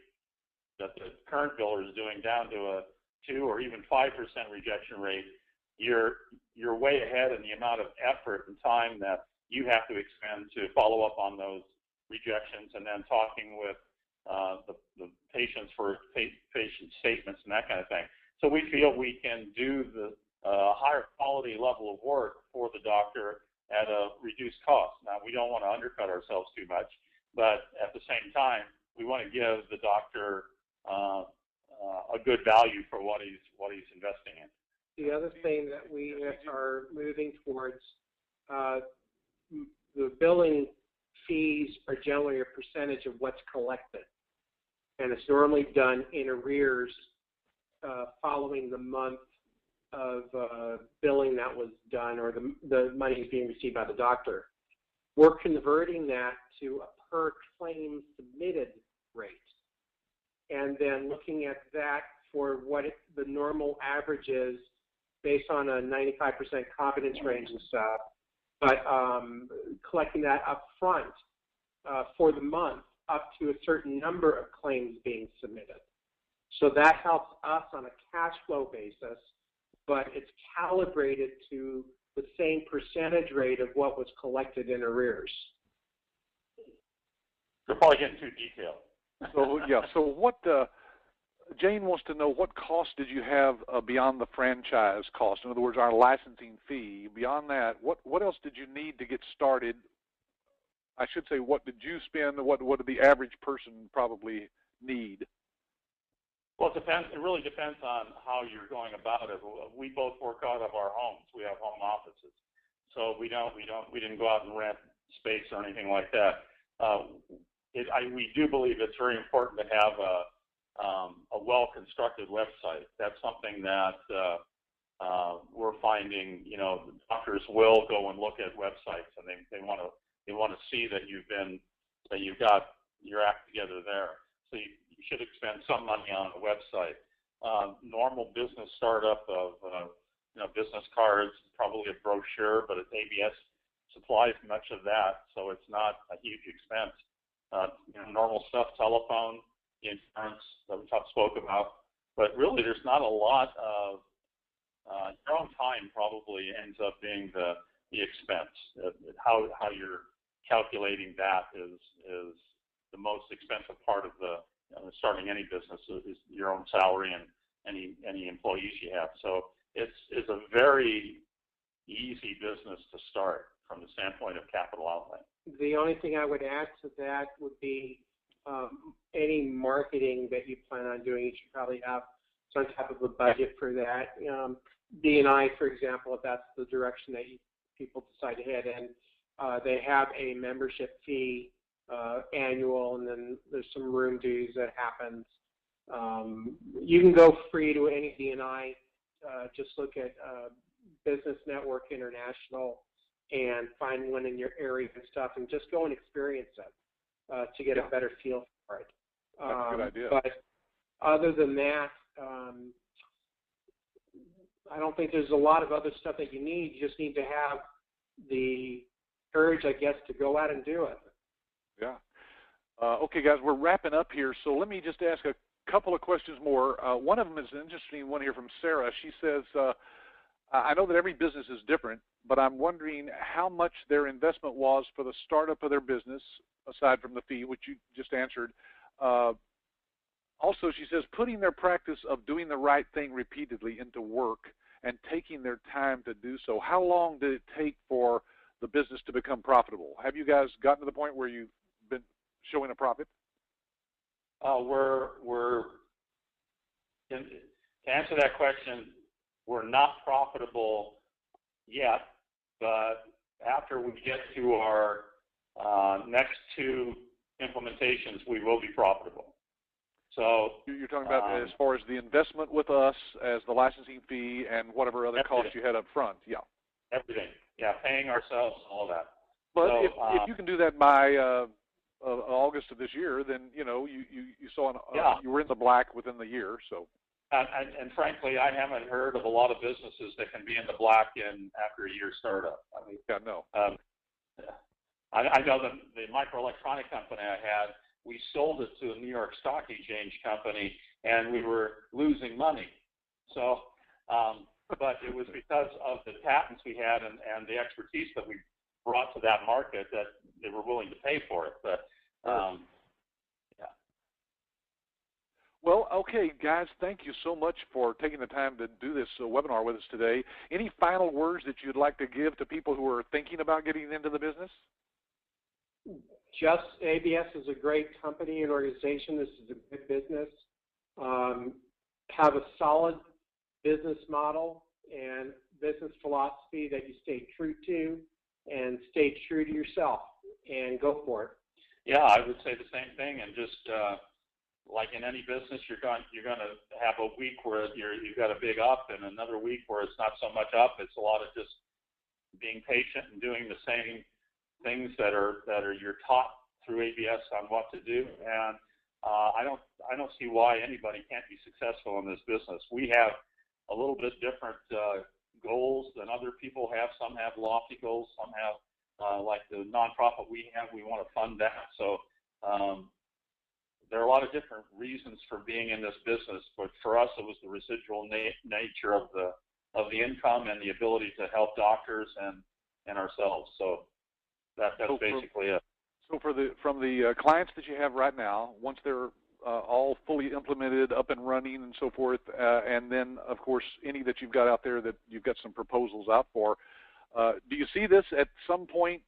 S2: that the current biller is doing down to a 2 or even 5% rejection rate, you're way ahead in the amount of effort and time that you have to expend to follow up on those rejections, and then talking with the patients for patient statements and that kind of thing. So we feel we can do the higher quality level of work for the doctor at a reduced cost. Now, we don't want to undercut ourselves too much, but at the same time, we want to give the doctor a good value for what he's investing in.
S3: The other thing that we are moving towards, the billing fees are generally a percentage of what's collected, and it's normally done in arrears following the month of billing that was done, or the money is being received by the doctor. We're converting that to a per claim submitted rate, and then looking at that for what the normal average is based on a 95% confidence range and stuff, but collecting that up front for the month up to a certain number of claims being submitted. So that helps us on a cash flow basis, but it's calibrated to the same percentage rate of what was collected in arrears.
S2: You're probably getting too detailed.
S1: So what Jane wants to know, what cost did you have beyond the franchise cost? In other words, our licensing fee. Beyond that, what else did you need to get started? I should say, what did you spend? What did the average person probably need?
S2: Well, it depends. It really depends on how you're going about it. We both work out of our homes. We have home offices, so we didn't go out and rent space or anything like that. We do believe it's very important to have a well-constructed website. That's something that we're finding. Doctors will go and look at websites, and they want to see that you've got your act together there. So you should expend some money on a website. Normal business startup of business cards, probably a brochure, but its ABS supplies much of that, so it's not a huge expense. Normal stuff, telephone, insurance that we spoke about, but really there's not a lot of your own time probably ends up being the expense. How you're calculating that is the most expensive part of starting any business is your own salary and any employees you have. So it's a very easy business to start from the standpoint of capital outlay.
S3: The only thing I would add to that would be any marketing that you plan on doing. You should probably have some type of a budget for that. D&I, for example, if that's the direction that people decide to head in, they have a membership fee annual, and then there's some room dues that happens. You can go free to any D&I. Just look at Business Network International and find one in your area and stuff, and just go and experience it to get a better feel for it.
S1: That's a good idea.
S3: But other than that, I don't think there's a lot of other stuff that you need. You just need to have the courage, I guess, to go out and do it.
S1: Yeah. Okay, guys, we're wrapping up here, so let me just ask a couple of questions more. One of them is an interesting one here from Sarah. She says, I know that every business is different, but I'm wondering how much their investment was for the startup of their business, aside from the fee, which you just answered. Also, she says, putting their practice of doing the right thing repeatedly into work and taking their time to do so. How long did it take for the business to become profitable? Have you guys gotten to the point where you've been showing a profit?
S2: To answer that question, we're not profitable yet, but after we get to our next two implementations, we will be profitable. So
S1: you're talking about as far as the investment with us as the licensing fee and whatever other costs you had up front. Yeah.
S2: Everything. Yeah, paying ourselves, all that.
S1: But so, if you can do that by August of this year, then you saw you were in the black within the year. So.
S2: And frankly, I haven't heard of a lot of businesses that can be in the black after a year startup. I mean,
S1: yeah, no.
S2: I know the microelectronic company I had, we sold it to a New York Stock Exchange company, and we were losing money. So, but it was because of the patents we had and the expertise that we brought to that market that they were willing to pay for it. But, yeah.
S1: Well, okay, guys, thank you so much for taking the time to do this webinar with us today. Any final words that you'd like to give to people who are thinking about getting into the business?
S3: Just ABS is a great company and organization. This is a good business. Have a solid business model and business philosophy that you stay true to, and stay true to yourself, and go for it.
S2: Yeah, I would say the same thing, and just like in any business, you're going to have a week where you've got a big up, and another week where it's not so much up. It's a lot of just being patient and doing the same things that are you're taught through ABS on what to do, and I don't see why anybody can't be successful in this business. We have a little bit different goals than other people have. Some have lofty goals. Some have like the nonprofit we have. We want to fund that. So there are a lot of different reasons for being in this business, but for us, it was the residual nature of the income and the ability to help doctors and ourselves. So that's basically it.
S1: So from the clients that you have right now, once they're all fully implemented, up and running, and so forth, and then of course any that you've got out there that you've got some proposals out for, do you see this at some point,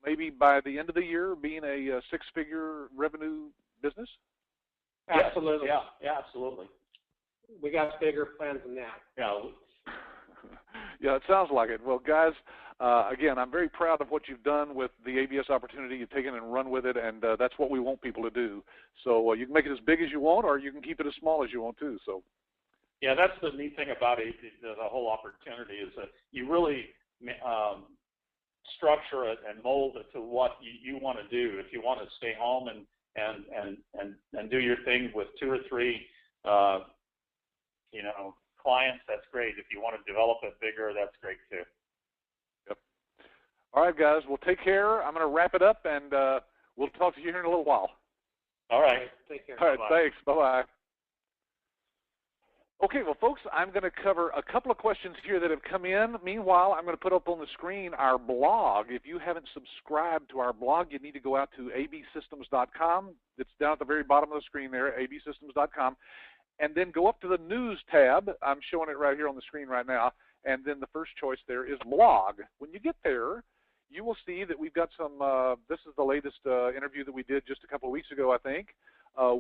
S1: maybe by the end of the year, being a six-figure revenue business?
S3: Absolutely.
S2: Yeah, absolutely.
S3: We got bigger plans than that.
S2: Yeah.
S1: Yeah, it sounds like it. Well, guys, again, I'm very proud of what you've done with the ABS opportunity. You've taken it and run with it, and that's what we want people to do. So you can make it as big as you want, or you can keep it as small as you want too. So.
S2: Yeah, that's the neat thing about it, the whole opportunity is that you really structure it and mold it to what you want to do. If you want to stay home and do your thing with 2 or 3, clients, that's great. If you want to develop it bigger, that's great too.
S1: Yep. All right, guys. Well, take care. I'm going to wrap it up, and we'll talk to you here in a little while.
S2: All right.
S3: Take care.
S1: All right.
S2: Bye-bye.
S1: Thanks. Bye-bye. Okay, well, folks, I'm going to cover a couple of questions here that have come in. Meanwhile, I'm going to put up on the screen our blog. If you haven't subscribed to our blog, you need to go out to absystems.com. It's down at the very bottom of the screen there, absystems.com. And then go up to the News tab. I'm showing it right here on the screen right now. and then the first choice there is blog. When you get there, you will see that we've got some, this is the latest interview that we did just a couple of weeks ago, I think.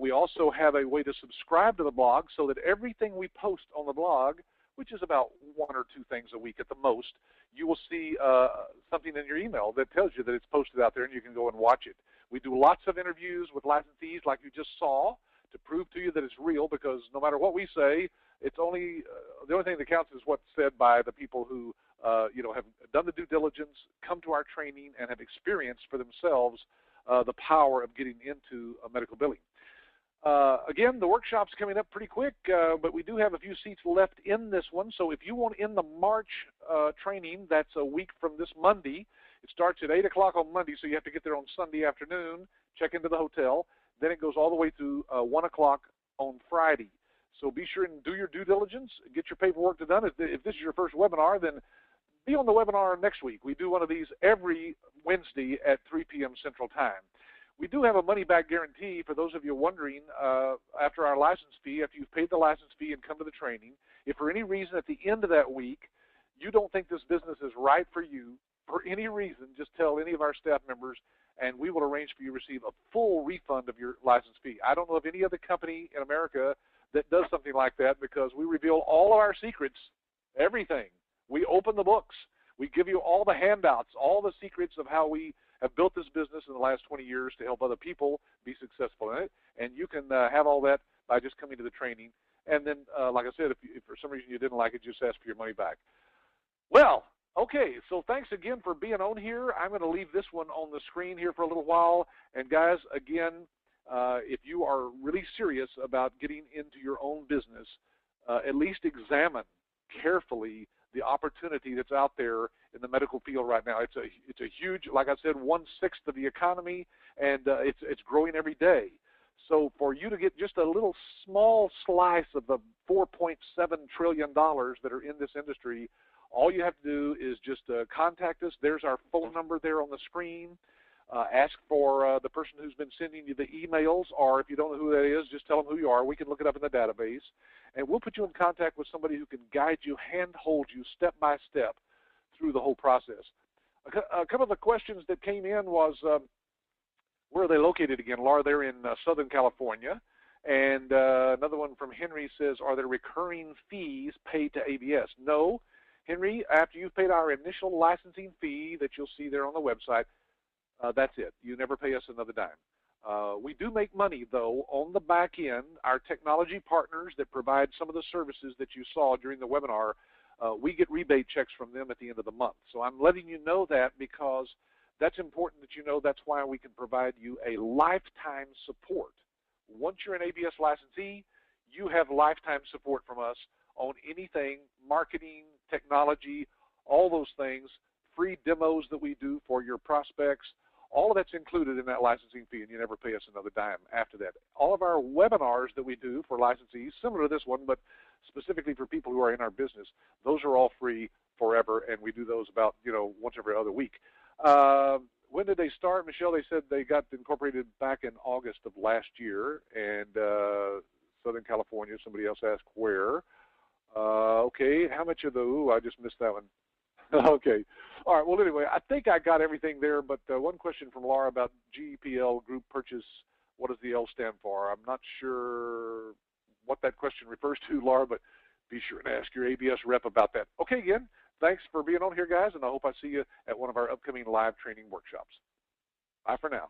S1: We also have a way to subscribe to the blog so that everything we post on the blog, which is about 1 or 2 things a week at the most, you will see something in your email that tells you that it's posted out there and you can go and watch it. We do lots of interviews with licensees like you just saw to prove to you that it's real, because no matter what we say, it's only the only thing that counts is what's said by the people who have done the due diligence, come to our training, and have experienced for themselves the power of getting into medical billing. Again, the workshop's coming up pretty quick, but we do have a few seats left in this one. So if you want in the March training, that's a week from this Monday. It starts at 8 o'clock on Monday, so you have to get there on Sunday afternoon, check into the hotel. Then it goes all the way through 1 o'clock on Friday. So be sure and do your due diligence, get your paperwork done. If this is your first webinar, then be on the webinar next week. We do one of these every Wednesday at 3 p.m. Central Time. We do have a money-back guarantee for those of you wondering, after our license fee, after you've paid the license fee and come to the training, if for any reason at the end of that week you don't think this business is right for you, for any reason, just tell any of our staff members and we will arrange for you to receive a full refund of your license fee. I don't know of any other company in America that does something like that, because we reveal all of our secrets, everything. We open the books. We give you all the handouts, all the secrets of how we have built this business in the last 20 years to help other people be successful in it. And you can have all that by just coming to the training. And then, like I said, if for some reason you didn't like it, just ask for your money back. Well, okay, so thanks again for being on here. I'm going to leave this one on the screen here for a little while. And guys, again, if you are really serious about getting into your own business, at least examine carefully the opportunity that's out there in the medical field right now. It's a huge, like I said, 1/6 of the economy, and it's growing every day. So for you to get just a little small slice of the $4.7 trillion that are in this industry, all you have to do is just contact us. There's our phone number there on the screen. Ask for the person who's been sending you the emails, or if you don't know who that is, just tell them who you are. We can look it up in the database, and we'll put you in contact with somebody who can guide you, handhold you step by step through the whole process. A couple of the questions that came in was, where are they located again? Laura, they're in Southern California. And another one from Henry says, are there recurring fees paid to ABS? No. Henry, after you've paid our initial licensing fee that you'll see there on the website, that's it. You never pay us another dime. We do make money, though, on the back end. Our technology partners that provide some of the services that you saw during the webinar, we get rebate checks from them at the end of the month. So I'm letting you know that because that's important that you know. That's why we can provide you a lifetime support. Once you're an ABS licensee, you have lifetime support from us on anything, marketing, technology, all those things, free demos that we do for your prospects. All of that's included in that licensing fee, and you never pay us another dime after that. All of our webinars that we do for licensees, similar to this one, but specifically for people who are in our business, those are all free forever, and we do those about, once every other week. When did they start? Michelle, they said they got incorporated back in August of last year, and Southern California. Somebody else asked where. Okay, how much of the, I just missed that one. Okay. All right. Well, anyway, I think I got everything there, but one question from Laura about GPL group purchase. What does the L stand for? I'm not sure what that question refers to, Laura, but be sure and ask your ABS rep about that. Okay, again, thanks for being on here, guys, and I hope I see you at one of our upcoming live training workshops. Bye for now.